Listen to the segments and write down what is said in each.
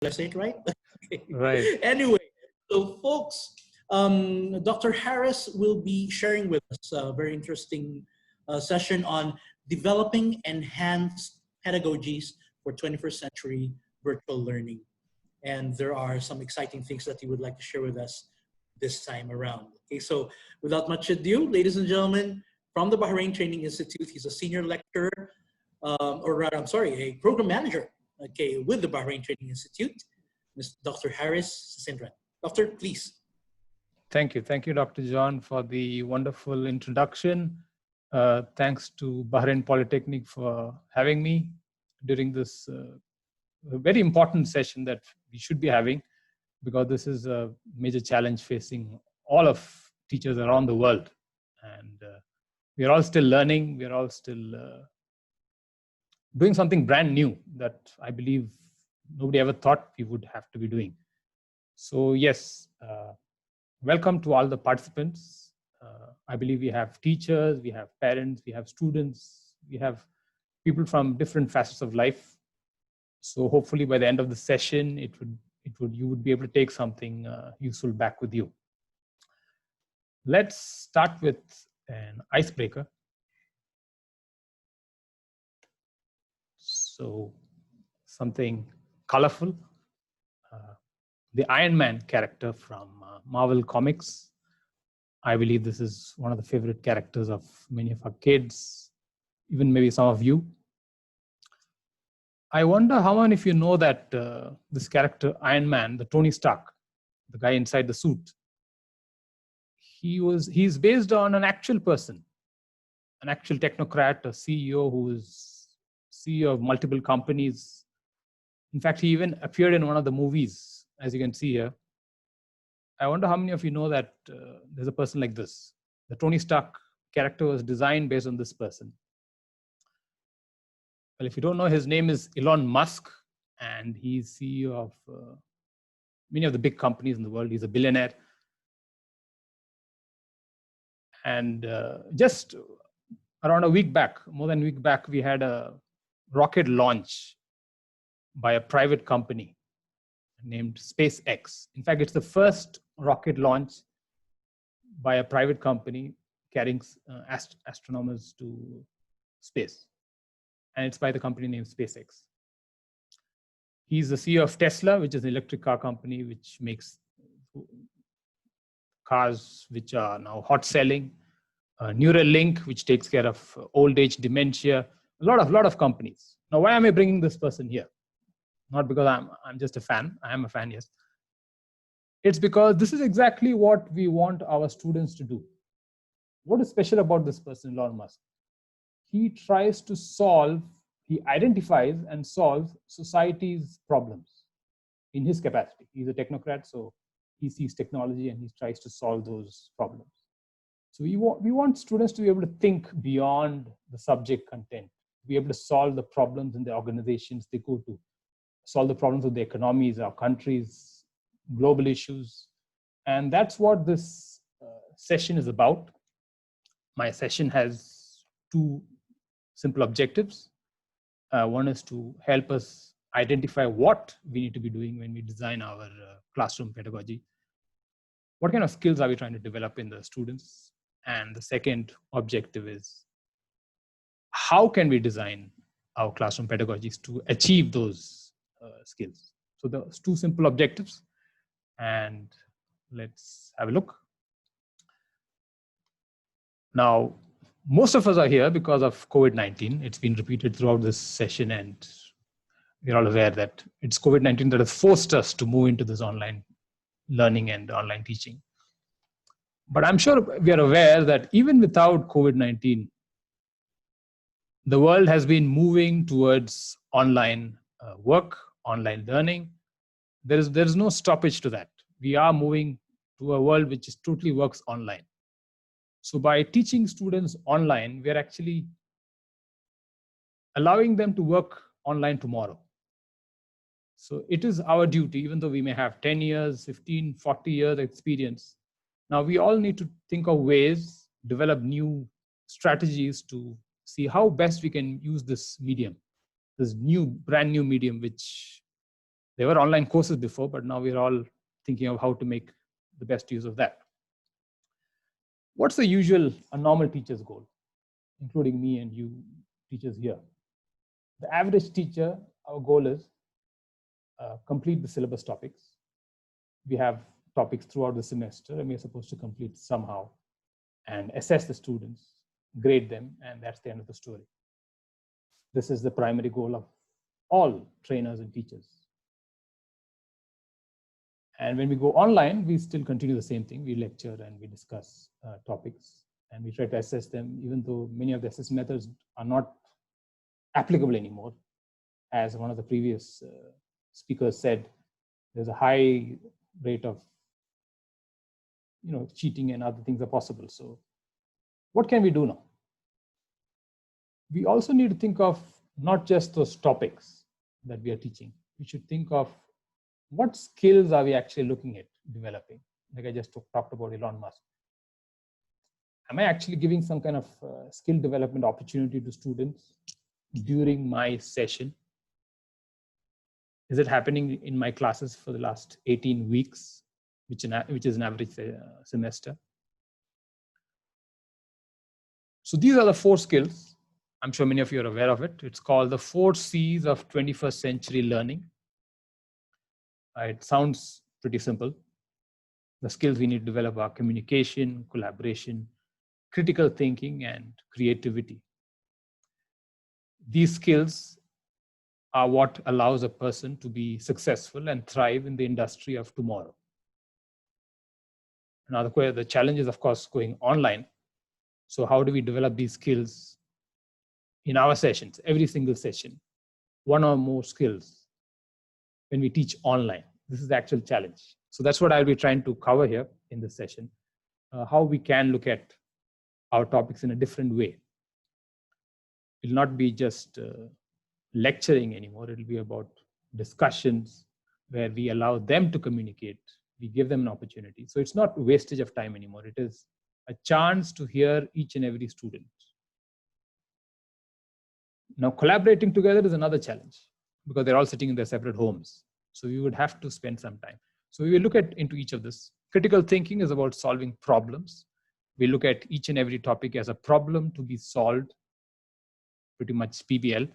Did I say it right? Okay. Right. Anyway, so folks, Dr. Harris will be sharing with us a very interesting session on developing enhanced pedagogies for 21st century virtual learning. And there are some exciting things that he would like to share with us this time around. Okay, so without much ado, ladies and gentlemen, from the Bahrain Training Institute, he's a senior lecturer, or rather, I'm sorry, a program manager, okay, with the Bahrain Training Institute, Mr. Dr. Harris Sasindran. Doctor, please. Thank you. Thank you, Dr. John, for the wonderful introduction. Thanks to Bahrain Polytechnic for having me during this very important session that we should be having, because this is a major challenge facing all of teachers around the world. And we are all still learning. We are all still doing something brand new that I believe nobody ever thought we would have to be doing. So yes, welcome to all the participants. I believe we have teachers, we have parents, we have students, we have people from different facets of life. So hopefully by the end of the session, you would be able to take something useful back with you. Let's start with an icebreaker. So something colorful. The Iron Man character from Marvel Comics. I believe this is one of the favorite characters of many of our kids, even maybe some of you. I wonder how many of you know that this character, Iron Man, the Tony Stark, the guy inside the suit, he's based on an actual person, an actual technocrat, a CEO who is CEO of multiple companies. In fact, he even appeared in one of the movies, as you can see here. I wonder how many of you know that there's a person like this. The Tony Stark character was designed based on this person. Well, if you don't know, his name is Elon Musk, and he's CEO of many of the big companies in the world. He's a billionaire. And just around a week back, more than a week back, we had a rocket launch by a private company named SpaceX. In fact, it's the first rocket launch by a private company carrying astronomers to space. And it's by the company named SpaceX. He's the CEO of Tesla, which is an electric car company which makes cars which are now hot selling. Neuralink, which takes care of old age dementia. A lot of companies. Now, why am I bringing this person here? Not because I'm just a fan. I am a fan, yes. It's because this is exactly what we want our students to do. What is special about this person, Elon Musk? He tries to solve, he identifies and solves society's problems in his capacity. He's a technocrat, so he sees technology and he tries to solve those problems. So we want students to be able to think beyond the subject content, be able to solve the problems in the organizations they go to, solve the problems of the economies, our countries, global issues. And that's what this session is about. My session has two simple objectives. One is to help us identify what we need to be doing when we design our classroom pedagogy. What kind of skills are we trying to develop in the students? And the second objective is, how can we design our classroom pedagogies to achieve those skills? So those two simple objectives, and let's have a look. Now, most of us are here because of COVID-19. It's been repeated throughout this session, and we're all aware that it's COVID-19 that has forced us to move into this online learning and online teaching. But I'm sure we are aware that even without COVID-19, the world has been moving towards online work, online learning. There is no stoppage to that. We are moving to a world which totally works online. So by teaching students online, we're actually allowing them to work online tomorrow. So it is our duty, even though we may have 10 years, 15, 40 years experience. Now we all need to think of ways, develop new strategies to see how best we can use this medium, this brand new medium, which There were online courses before, but now we're all thinking of how to make the best use of that. What's the usual, a normal teacher's goal, including me and you teachers here? The average teacher, our goal is complete the syllabus topics. We have topics throughout the semester, and we're supposed to complete somehow and assess the students, grade them, and that's the end of the story. This is the primary goal of all trainers and teachers. And when we go online, we still continue the same thing. We lecture and we discuss topics, and we try to assess them, even though many of the assessment methods are not applicable anymore. As one of the previous speakers said, there's a high rate of cheating and other things are possible. So what can we do now? We also need to think of not just those topics that we are teaching. We should think of what skills are we actually looking at developing? Like I just talked about Elon Musk. Am I actually giving some kind of skill development opportunity to students during my session? Is it happening in my classes for the last 18 weeks, which is an average semester? So these are the 4 skills. I'm sure many of you are aware of it. It's called the 4 C's of 21st century learning. It sounds pretty simple. The skills we need to develop are communication, collaboration, critical thinking, and creativity. These skills are what allows a person to be successful and thrive in the industry of tomorrow. Now, the challenge is, of course, going online. So how do we develop these skills in our sessions, every single session, 1 or more skills when we teach online? This is the actual challenge. So that's what I'll be trying to cover here in this session, how we can look at our topics in a different way. It'll not be just lecturing anymore. It'll be about discussions where we allow them to communicate. We give them an opportunity. So it's not wastage of time anymore. It is a chance to hear each and every student. Now, collaborating together is another challenge because they're all sitting in their separate homes. So we would have to spend some time. So we will look into each of this. Critical thinking is about solving problems. We look at each and every topic as a problem to be solved, pretty much PBL.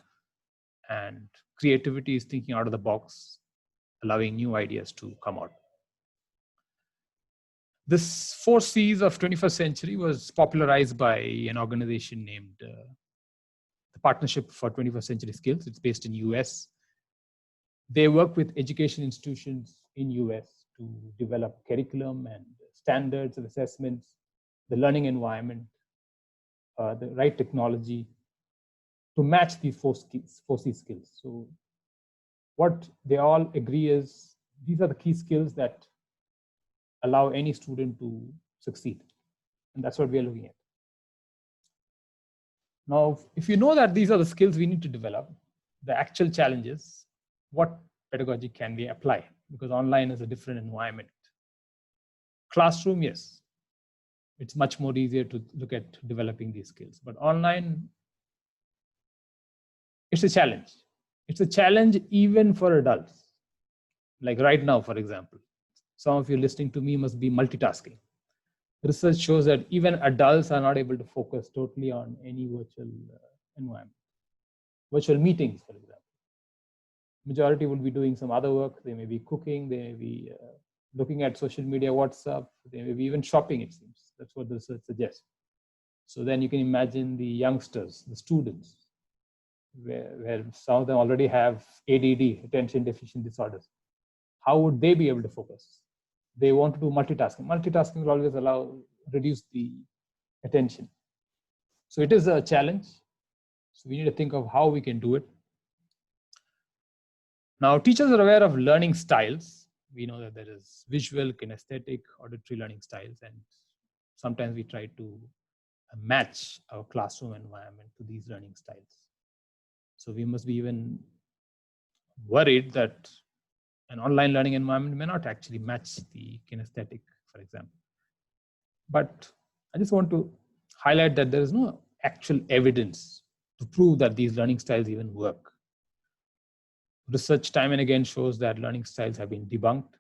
And creativity is thinking out of the box, allowing new ideas to come out. This 4 C's of 21st century was popularized by an organization named the Partnership for 21st Century Skills. It's based in US. They work with education institutions in US to develop curriculum and standards of assessments, the learning environment, the right technology to match these 4 C skills. So what they all agree is these are the key skills that allow any student to succeed. And that's what we are looking at. Now, if you know that these are the skills we need to develop, the actual challenge is what pedagogy can we apply? Because online is a different environment. Classroom, yes, it's much more easier to look at developing these skills. But online, it's a challenge. It's a challenge even for adults. Like right now, for example, some of you listening to me must be multitasking. Research shows that even adults are not able to focus totally on any virtual environment. Virtual meetings, for example. Majority will be doing some other work. They may be cooking, they may be looking at social media, WhatsApp, they may be even shopping, it seems. That's what the research suggests. So then you can imagine the youngsters, the students, where some of them already have ADD, attention deficit disorders. How would they be able to focus? They want to do multitasking. Multitasking will always reduce the attention. So it is a challenge. So we need to think of how we can do it. Now, teachers are aware of learning styles. We know that there is visual, kinesthetic, auditory learning styles, and sometimes we try to match our classroom environment to these learning styles. So we must be even worried that an online learning environment may not actually match the kinesthetic, for example. But I just want to highlight that there is no actual evidence to prove that these learning styles even work. Research time and again shows that learning styles have been debunked.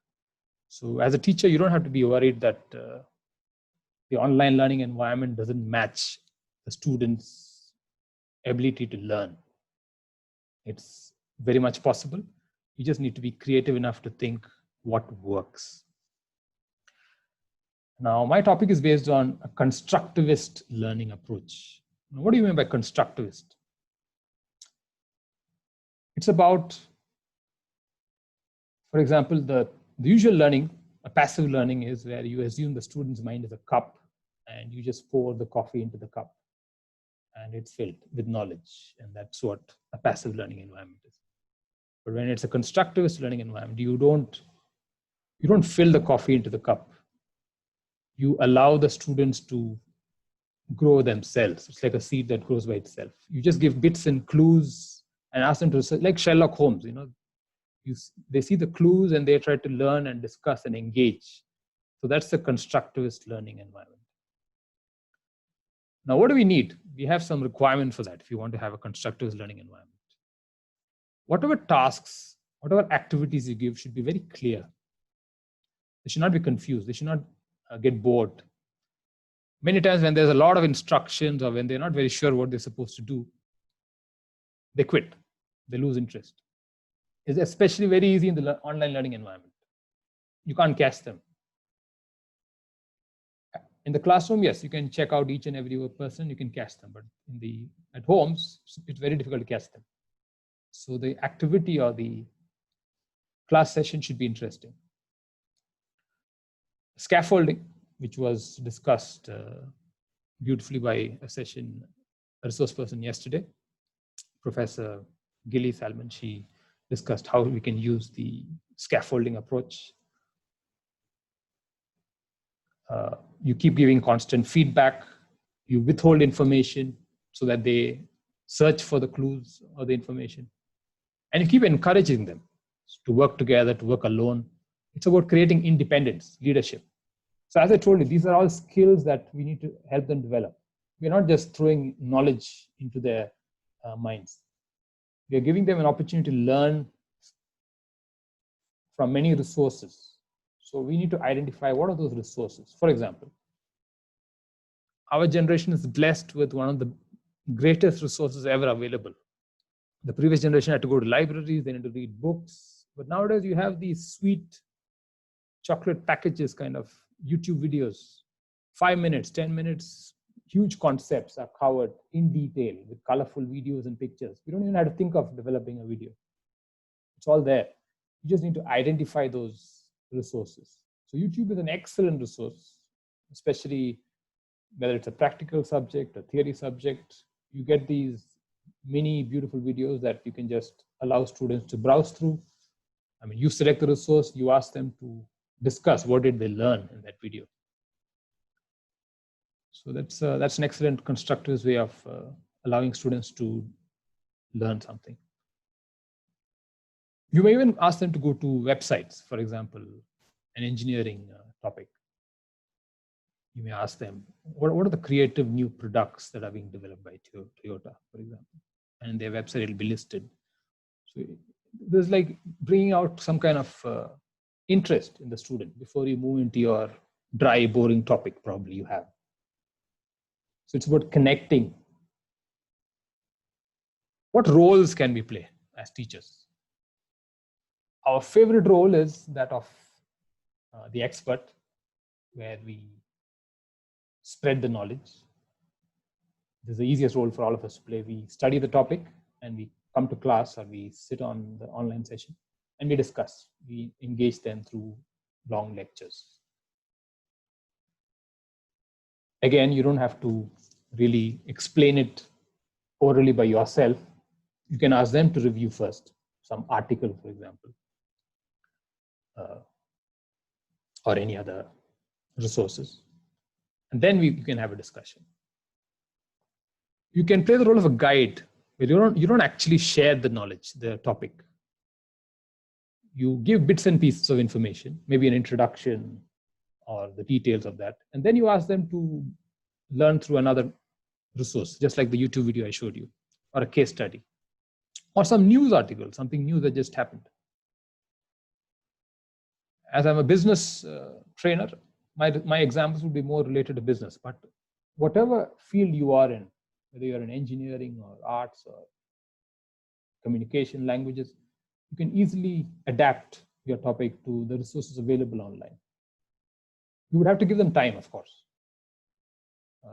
So as a teacher, you don't have to be worried that the online learning environment doesn't match the students' ability to learn. It's very much possible. You just need to be creative enough to think what works. Now, my topic is based on a constructivist learning approach. Now, what do you mean by constructivist? It's about, for example, the usual learning, a passive learning is where you assume the student's mind is a cup and you just pour the coffee into the cup and it's filled with knowledge. And that's what a passive learning environment is. But when it's a constructivist learning environment, you don't fill the coffee into the cup. You allow the students to grow themselves. It's like a seed that grows by itself. You just give bits and clues and ask them to research, like Sherlock Holmes, they see the clues and they try to learn and discuss and engage. So that's the constructivist learning environment. Now, what do we need? We have some requirement for that if you want to have a constructivist learning environment. Whatever tasks, whatever activities you give should be very clear. They should not be confused. They should not get bored. Many times when there's a lot of instructions or when they're not very sure what they're supposed to do, they quit. They lose interest. It's especially very easy in the online learning environment. You can't catch them. In the classroom, yes, you can check out each and every person, you can catch them. But at homes, it's very difficult to catch them. So the activity or the class session should be interesting. Scaffolding, which was discussed beautifully by a resource person yesterday, Professor Gilly Salmon. She discussed how we can use the scaffolding approach. You keep giving constant feedback. You withhold information so that they search for the clues or the information. And you keep encouraging them to work together, to work alone. It's about creating independence, leadership. So as I told you, these are all skills that we need to help them develop. We're not just throwing knowledge into their minds. We are giving them an opportunity to learn from many resources. So we need to identify what are those resources. For example, our generation is blessed with one of the greatest resources ever available. The previous generation had to go to libraries, they had to read books. But nowadays you have these sweet chocolate packages, kind of YouTube videos, 5 minutes, 10 minutes, huge concepts are covered in detail with colorful videos and pictures. We don't even have to think of developing a video. It's all there. You just need to identify those resources. So YouTube is an excellent resource, especially whether it's a practical subject, a theory subject. You get these mini beautiful videos that you can just allow students to browse through. I mean, you select the resource, you ask them to discuss what did they learn in that video. So that's an excellent constructivist way of allowing students to learn something. You may even ask them to go to websites, for example, an engineering topic. You may ask them, what are the creative new products that are being developed by Toyota, for example? And in their website, it'll be listed. So there's like bringing out some kind of interest in the student before you move into your dry, boring topic probably you have. So it's about connecting. What roles can we play as teachers? Our favorite role is that of the expert, where we spread the knowledge. This is the easiest role for all of us to play. We study the topic and we come to class or we sit on the online session and we discuss. We engage them through long lectures. Again, you don't have to really explain it orally by yourself. You can ask them to review first, some article, for example, or any other resources. And then you can have a discussion. You can play the role of a guide, where you don't actually share the knowledge, the topic. You give bits and pieces of information, maybe an introduction or the details of that. And then you ask them to learn through another resource, just like the YouTube video I showed you, or a case study, or some news article, something new that just happened. As I'm a business trainer, my examples would be more related to business, but whatever field you are in, whether you're in engineering or arts or communication languages, you can easily adapt your topic to the resources available online. You would have to give them time, of course.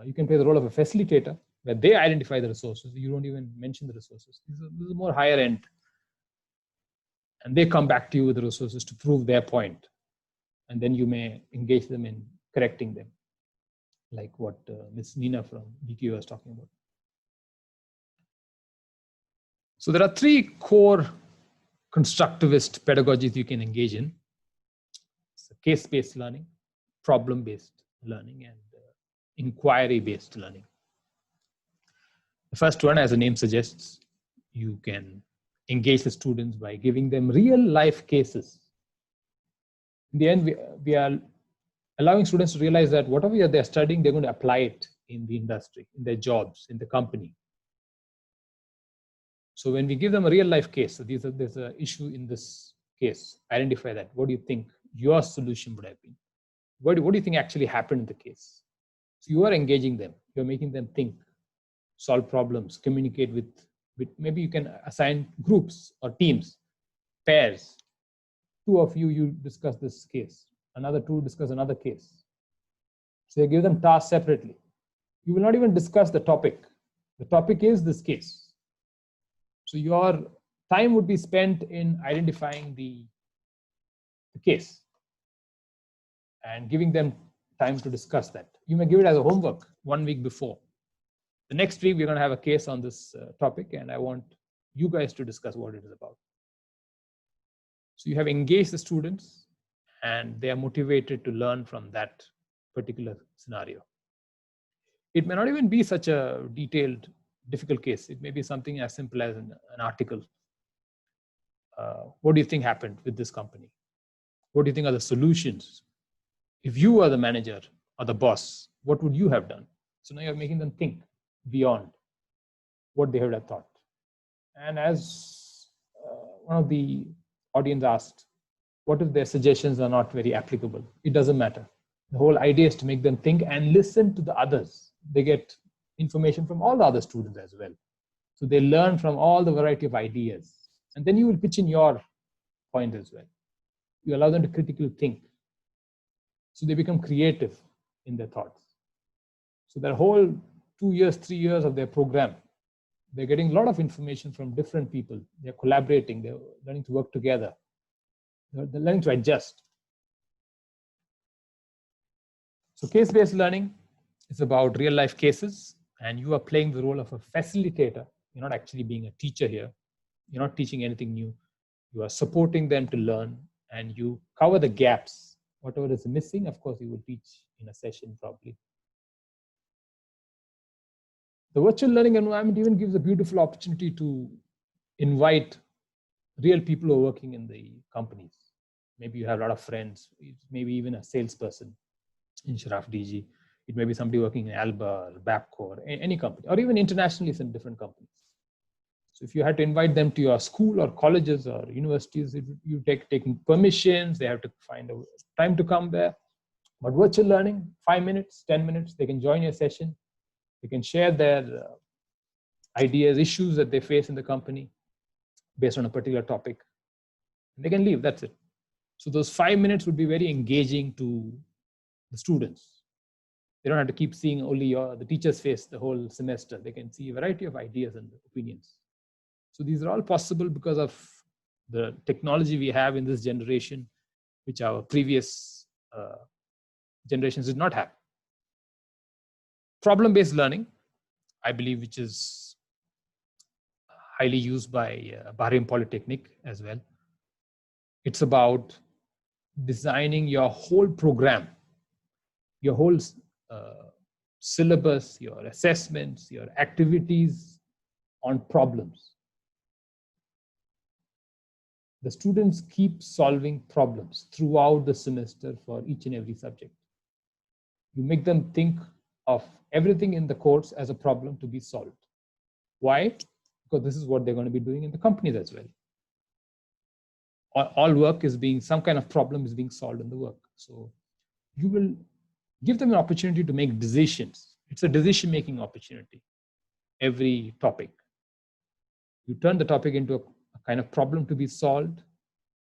You can play the role of a facilitator, where they identify the resources. You don't even mention the resources. This is more higher end. And they come back to you with the resources to prove their point. And then you may engage them in correcting them, like what Ms. Nina from BQ was talking about. So there are three core constructivist pedagogies you can engage in. So case-based learning, problem-based learning, and inquiry-based learning. The first one, as the name suggests, you can engage the students by giving them real-life cases. In the end, we are allowing students to realize that whatever they're studying, they're going to apply it in the industry, in their jobs, in the company. So when we give them a real-life case, so there's an issue in this case, identify that. What do you think your solution would have been? What do you think actually happened in the case? So you are engaging them. You're making them think, solve problems, communicate with maybe you can assign groups or teams, pairs. Two of you discuss this case. Another two discuss another case. So you give them tasks separately. You will not even discuss the topic. The topic is this case. So your time would be spent in identifying the case and giving them time to discuss that. You may give it as a homework 1 week before. The next week, we're going to have a case on this topic, and I want you guys to discuss what it is about. So you have engaged the students, and they are motivated to learn from that particular scenario. It may not even be such a detailed, difficult case. It may be something as simple as an article. What do you think happened with this company? What do you think are the solutions? If you were the manager or the boss, what would you have done? So now you're making them think beyond what they would have thought. And as one of the audience asked, what if their suggestions are not very applicable? It doesn't matter. The whole idea is to make them think and listen to the others. They get information from all the other students as well. So they learn from all the variety of ideas. And then you will pitch in your point as well. You allow them to critically think. So they become creative in their thoughts. So their whole 2 years, 3 years of their program, they're getting a lot of information from different people. They're collaborating, they're learning to work together. They're learning to adjust. So case-based learning is about real-life cases, and you are playing the role of a facilitator. You're not actually being a teacher here. You're not teaching anything new. You are supporting them to learn, and you cover the gaps. Whatever is missing, of course, you will teach in a session probably. The virtual learning environment even gives a beautiful opportunity to invite real people who are working in the companies. Maybe you have a lot of friends, maybe even a salesperson in Sharaf DG. It may be somebody working in Alba or Babco or any company, or even internationally in different companies. So if you had to invite them to your school or colleges or universities, you taking permissions, they have to find a time to come there. But virtual learning, 5 minutes, 10 minutes, they can join your session. They can share their ideas, issues that they face in the company based on a particular topic. And they can leave, that's it. So those 5 minutes would be very engaging to the students. They don't have to keep seeing only the teacher's face the whole semester. They can see a variety of ideas and opinions. So these are all possible because of the technology we have in this generation, which our previous generations did not have. Problem-based learning, I believe, which is highly used by Bahrain Polytechnic as well. It's about designing your whole program, your whole syllabus, your assessments, your activities on problems. The students keep solving problems throughout the semester for each and every subject. You make them think of everything in the course as a problem to be solved. Why? because this is what they're going to be doing in the companies as well. All work is being, some kind of problem is being solved in the work. So you will give them an opportunity to make decisions. It's a decision-making opportunity, every topic. You turn the topic into a kind of problem to be solved.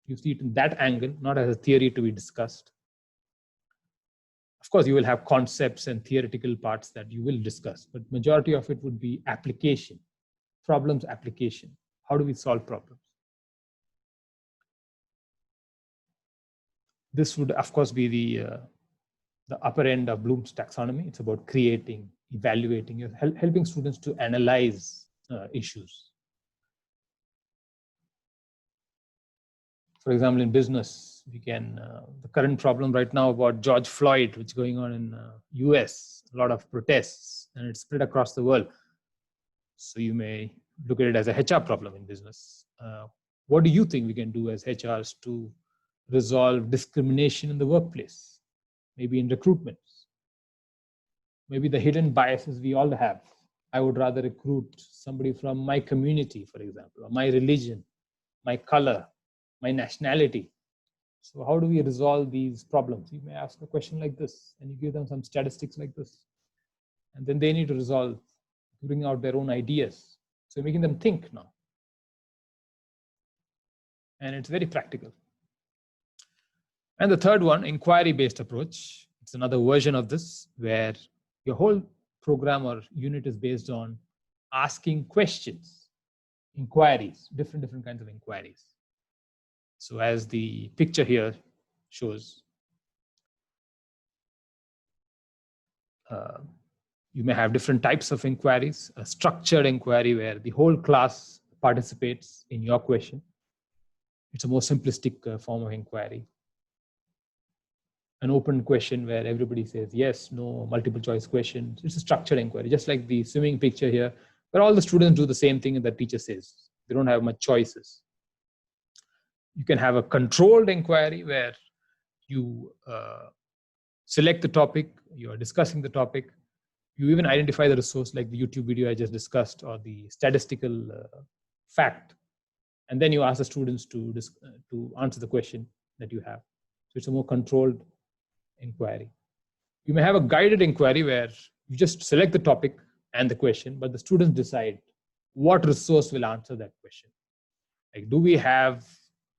You see it in that angle, not as a theory to be discussed. Of course, you will have concepts and theoretical parts that you will discuss, but majority of it would be application, problems application. How do we solve problems? This would, of course, be the upper end of Bloom's taxonomy. It's about creating, evaluating, you're helping students to analyze issues. For example, in business, we can, the current problem right now about George Floyd, which is going on in US, a lot of protests, and it's spread across the world. So you may look at it as a HR problem in business. What do you think we can do as HRs to resolve discrimination in the workplace? Maybe in recruitment. Maybe the hidden biases we all have. I would rather recruit somebody from my community, for example, or my religion, my color, my nationality. So how do we resolve these problems? You may ask a question like this, and you give them some statistics like this. And then they need to resolve, bring out their own ideas. So making them think now. And it's very practical. And the third one, inquiry-based approach. It's another version of this where your whole program or unit is based on asking questions, inquiries, different kinds of inquiries. So as the picture here shows, you may have different types of inquiries, a structured inquiry where the whole class participates in your question. It's a more simplistic form of inquiry. An open question where everybody says yes, no, multiple choice questions. It's a structured inquiry, just like the swimming picture here, where all the students do the same thing and the teacher says. They don't have much choices. You can have a controlled inquiry where you select the topic, you are discussing the topic, you even identify the resource like the YouTube video I just discussed or the statistical fact, and then you ask the students to answer the question that you have. So it's a more controlled inquiry. You may have a guided inquiry where you just select the topic and the question, but the students decide what resource will answer that question. Like, do we have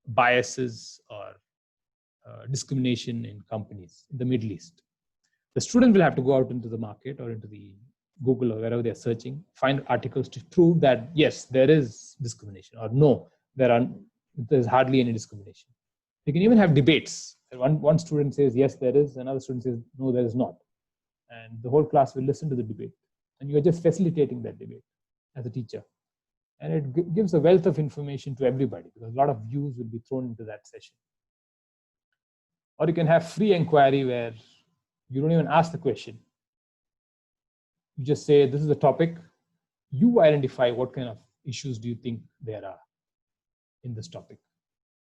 biases or discrimination in companies in the Middle East? The student will have to go out into the market or into the Google or wherever they're searching, find articles to prove that yes, there is discrimination, or no, there's hardly any discrimination. You can even have debates. One student says yes, there is, another student says no, there is not. And the whole class will listen to the debate. And you're just facilitating that debate as a teacher. And it gives a wealth of information to everybody because a lot of views will be thrown into that session. Or you can have free inquiry where you don't even ask the question. You just say, this is the topic. You identify what kind of issues do you think there are in this topic.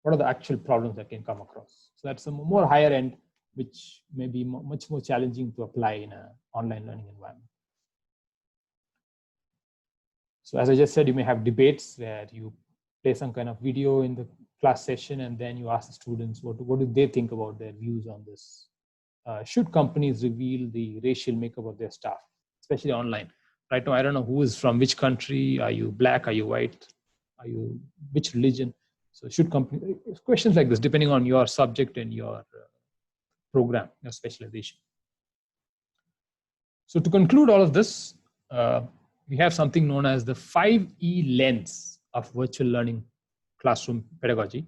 What are the actual problems that can come across? So that's a more higher end, which may be much more challenging to apply in an online learning environment. So as I just said, you may have debates where you play some kind of video in the class session, and then you ask the students what do they think about their views on this. Should companies reveal the racial makeup of their staff, especially online? Right now, I don't know who is from which country. Are you black? Are you white? Are you which religion? So should companies, questions like this, depending on your subject and your program, your specialization. So to conclude all of this, we have something known as the 5E lens of virtual learning classroom pedagogy.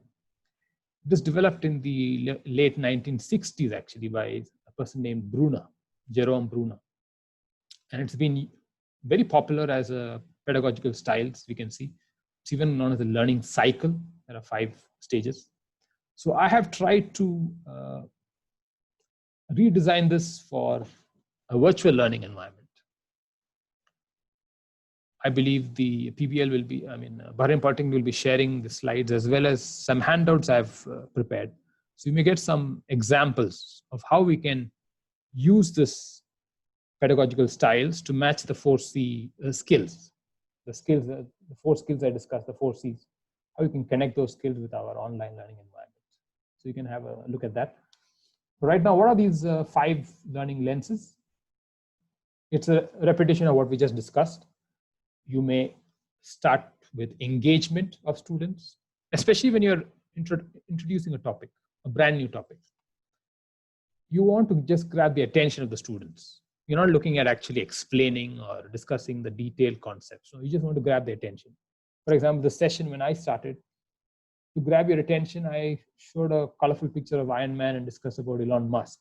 It was developed in the late 1960s, actually, by a person named Jerome Bruner. And it's been very popular as a pedagogical styles, we can see. It's even known as the learning cycle. There are 5 stages. So I have tried to redesign this for a virtual learning environment. I believe the PBL will be, Bahrain Polytechnic will be sharing the slides as well as some handouts I've prepared. So you may get some examples of how we can use this pedagogical styles to match the 4C skills. the skills, the 4 skills I discussed, the 4 C's, how you can connect those skills with our online learning environments. So you can have a look at that. But right now, what are these 5 learning lenses? It's a repetition of what we just discussed. You may start with engagement of students, especially when you're introducing a topic, a brand new topic. You want to just grab the attention of the students. You're not looking at actually explaining or discussing the detailed concepts. So you just want to grab the attention. For example, the session when I started, to grab your attention, I showed a colorful picture of Iron Man and discussed about Elon Musk.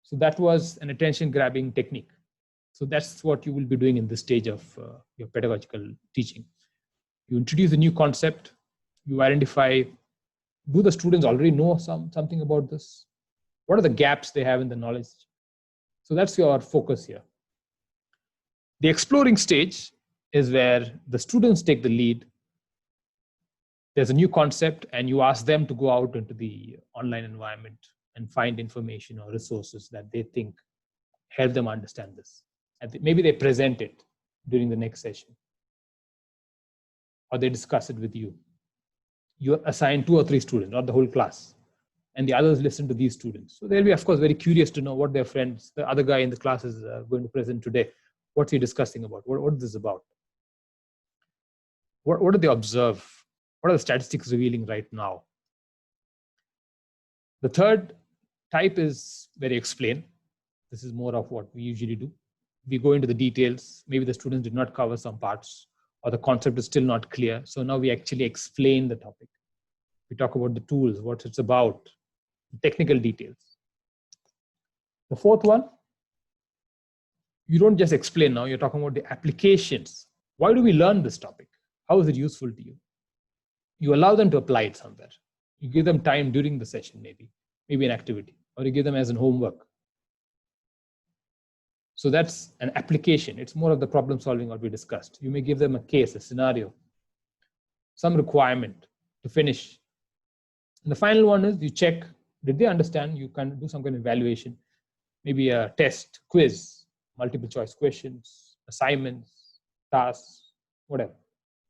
So that was an attention grabbing technique. So that's what you will be doing in this stage of your pedagogical teaching. You introduce a new concept, you identify, do the students already know something about this? What are the gaps they have in the knowledge? So that's your focus here. The exploring stage is where the students take the lead. There's a new concept and you ask them to go out into the online environment and find information or resources that they think help them understand this. And maybe they present it during the next session, or they discuss it with you. You assign 2 or 3 students, not the whole class, and the others listen to these students. So they'll be, of course, very curious to know what their friends, the other guy in the class is going to present today. What's he discussing about? What is this about? What do they observe? What are the statistics revealing right now? The third type is where you explain. This is more of what we usually do. We go into the details. Maybe the students did not cover some parts, or the concept is still not clear. So now we actually explain the topic. We talk about the tools, what it's about, the technical details. The fourth one, you don't just explain now, you're talking about the applications. Why do we learn this topic? How is it useful to you? You allow them to apply it somewhere. You give them time during the session, maybe an activity, or you give them as an homework. So that's an application. It's more of the problem solving what we discussed. You may give them a case, a scenario, some requirement to finish. And the final one is you check, did they understand? You can do some kind of evaluation, maybe a test, quiz, multiple choice questions, assignments, tasks, whatever.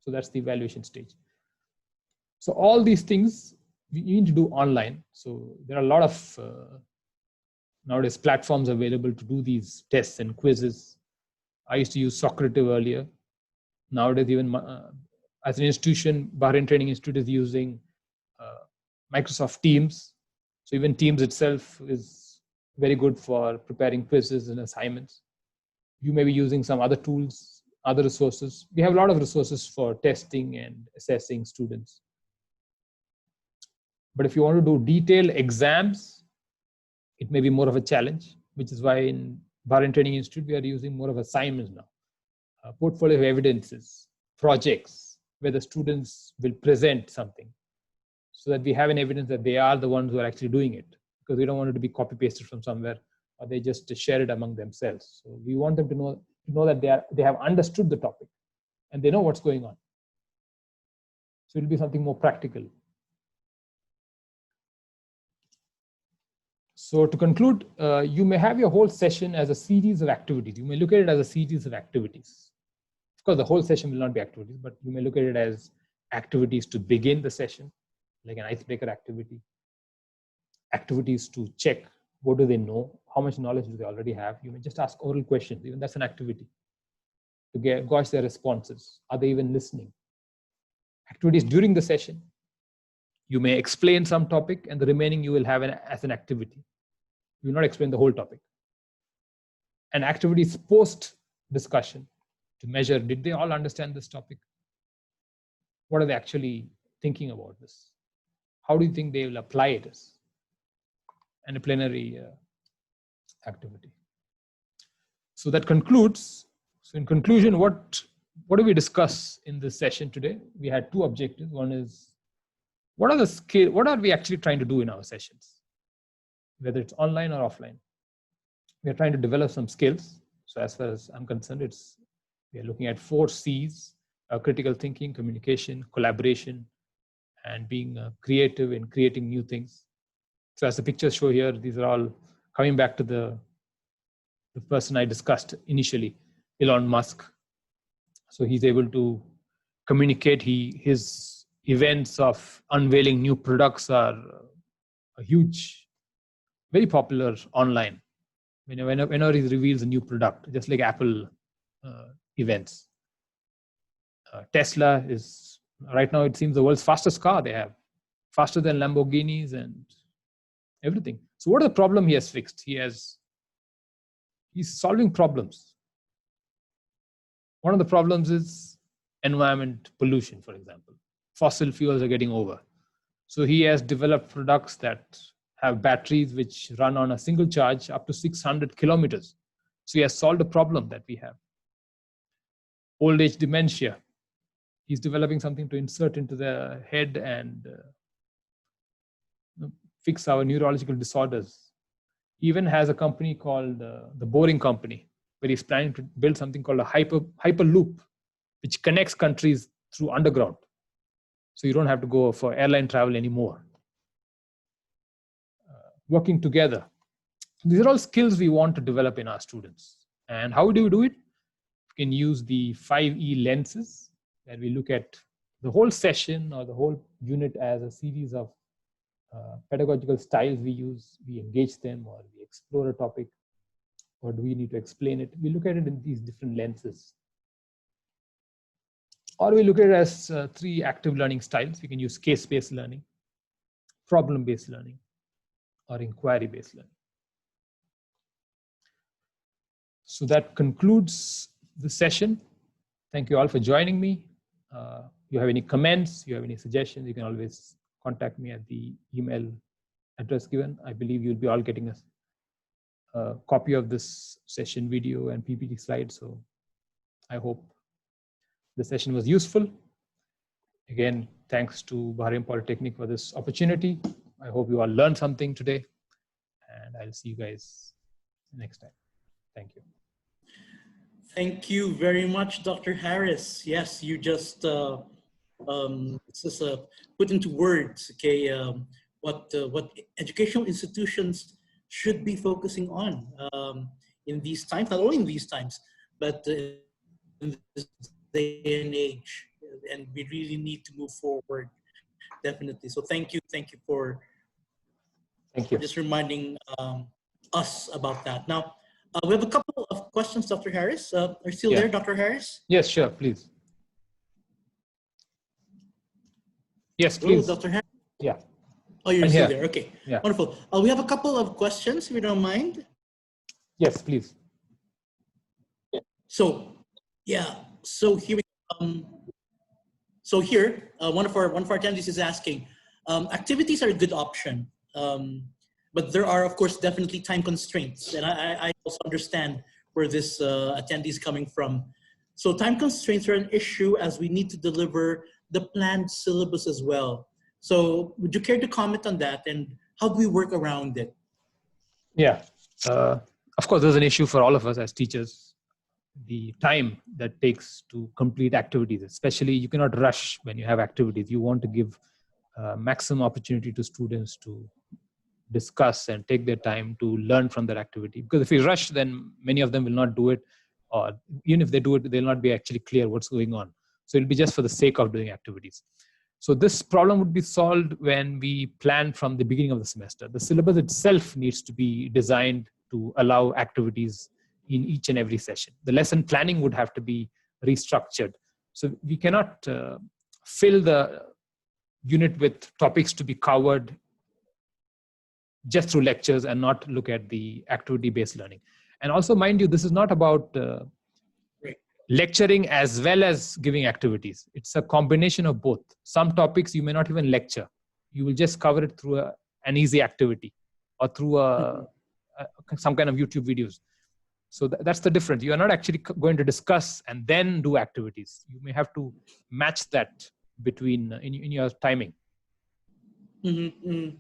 So that's the evaluation stage. So all these things we need to do online. So there are a lot of nowadays platforms available to do these tests and quizzes. I used to use Socrative earlier. Nowadays, even as an institution, Bahrain Training Institute is using Microsoft Teams. So even Teams itself is very good for preparing quizzes and assignments. You may be using some other tools, other resources. We have a lot of resources for testing and assessing students. But if you want to do detailed exams, it may be more of a challenge, which is why in Bahrain Training Institute, we are using more of assignments now. A portfolio of evidences, projects, where the students will present something so that we have an evidence that they are the ones who are actually doing it, because we don't want it to be copy pasted from somewhere or they just share it among themselves. So we want them to know that they have understood the topic and they know what's going on. So it'll be something more practical. So to conclude, you may have your whole session as a series of activities. You may look at it as a series of activities. Of course, the whole session will not be activities, but you may look at it as activities to begin the session, like an icebreaker activity. Activities to check what do they know, how much knowledge do they already have. You may just ask oral questions, even that's an activity. To gauge their responses. Are they even listening? Activities during the session. You may explain some topic and the remaining you will have as an activity. You will not explain the whole topic. And activities post-discussion to measure, did they all understand this topic? What are they actually thinking about this? How do you think they will apply it as? And a plenary activity. So that concludes. So in conclusion, what do we discuss in this session today? We had 2 objectives. One is, what are we actually trying to do in our sessions? Whether it's online or offline. We are trying to develop some skills. So as far as I'm concerned, we are looking at 4 C's, critical thinking, communication, collaboration, and being creative in creating new things. So as the pictures show here, these are all coming back to the person I discussed initially, Elon Musk. So he's able to communicate. His events of unveiling new products are a huge, very popular online. Whenever he reveals a new product, just like Apple events. Tesla is right now, it seems, the world's fastest car. They have faster than Lamborghinis and everything. So what is the problem he has fixed? He's solving problems. One of the problems is environment pollution, for example. Fossil fuels are getting over. So he has developed products that have batteries which run on a single charge up to 600 kilometers. So he has solved a problem that we have. Old age dementia. He's developing something to insert into the head and fix our neurological disorders. He even has a company called the Boring Company, where he's planning to build something called a hyperloop, which connects countries through underground. So you don't have to go for airline travel anymore. Working together. These are all skills we want to develop in our students. And how do we do it? We can use the 5E lenses, where we look at the whole session or the whole unit as a series of pedagogical styles we use. We engage them, or we explore a topic, or do we need to explain it? We look at it in these different lenses. Or we look at it as 3 active learning styles. We can use case-based learning, problem-based learning, or inquiry-based learning. So that concludes the session. Thank you all for joining me. You have any comments, you have any suggestions, you can always contact me at the email address given. I believe you'll be all getting a copy of this session video and PPT slides. So I hope the session was useful. Again, thanks to Bahrain Polytechnic for this opportunity. I hope you all learned something today, and I'll see you guys next time. Thank you. Thank you very much, Dr. Harris. Yes, you just put into words, okay, what educational institutions should be focusing on in these times, not only in these times, but in this day and age. And we really need to move forward, definitely. So thank you for just reminding us about that. Now, we have a couple of questions, Dr. Harris. Are you still there, Dr. Harris? Yes, sure, please. Yes, please. Hello, Dr. Harris? Yeah. Oh, you're still there. Okay, yeah. Wonderful. We have a couple of questions, if you don't mind. Yes, please. So, yeah. So here, one of our attendees is asking, activities are a good option, but there are, of course, definitely time constraints, and I also understand where this attendee is coming from. So time constraints are an issue as we need to deliver the planned syllabus as well. So would you care to comment on that, and how do we work around it? Yeah, of course, there's an issue for all of us as teachers. The time that takes to complete activities, especially you cannot rush when you have activities. You want to give maximum opportunity to students to discuss and take their time to learn from that activity. Because if we rush, then many of them will not do it, or even if they do it, they'll not be actually clear what's going on. So it'll be just for the sake of doing activities. So this problem would be solved when we plan from the beginning of the semester. The syllabus itself needs to be designed to allow activities in each and every session. The lesson planning would have to be restructured. So we cannot fill the unit with topics to be covered just through lectures and not look at the activity-based learning. And also, mind you, this is not about lecturing as well as giving activities. It's a combination of both. Some topics you may not even lecture. You will just cover it through an easy activity or through some kind of YouTube videos. So that's the difference. You are not actually going to discuss and then do activities. You may have to match that between in your timing. Mm-hmm.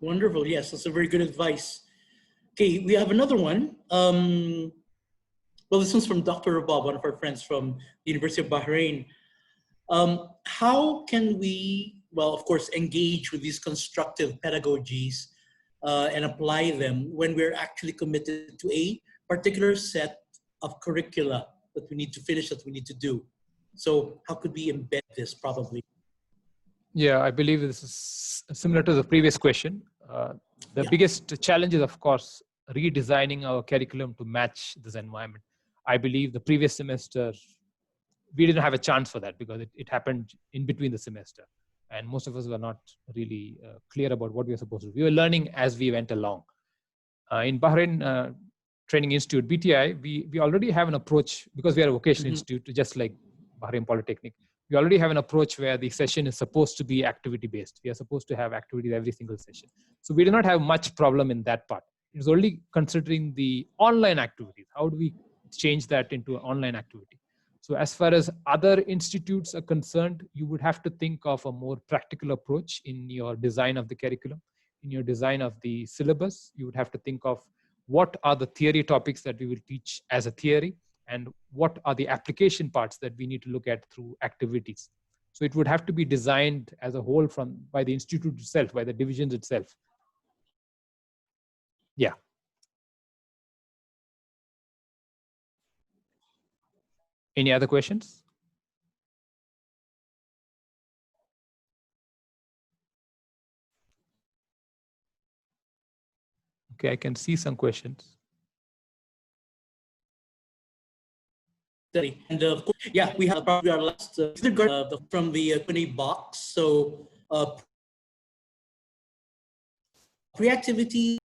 Wonderful. Yes, that's a very good advice. Okay, we have another one. Well, this one's from Dr. Rabab, one of our friends from the University of Bahrain. How can we, well, of course, engage with these constructive pedagogies and apply them when we're actually committed to a particular set of curricula that we need to finish, that we need to do? So how could we embed this probably? Yeah, I believe this is similar to the previous question. The biggest challenge is, of course, redesigning our curriculum to match this environment. I believe the previous semester, we didn't have a chance for that because it happened in between the semester. And most of us were not really clear about what we were supposed to do. We were learning as we went along. In Bahrain Training Institute, BTI, we already have an approach because we are a vocational institute, just like Bahrain Polytechnic. We already have an approach where the session is supposed to be activity based. We are supposed to have activities every single session. So we do not have much problem in that part. It's only considering the online activities. How do we change that into an online activity? So as far as other institutes are concerned, you would have to think of a more practical approach in your design of the curriculum, in your design of the syllabus. You would have to think of what are the theory topics that we will teach as a theory, and what are the application parts that we need to look at through activities. So it would have to be designed as a whole by the institute itself, by the divisions itself. Yeah. Any other questions? Okay, I can see some questions. And of course, yeah, we have probably our last from the Q&A box. So pre-activity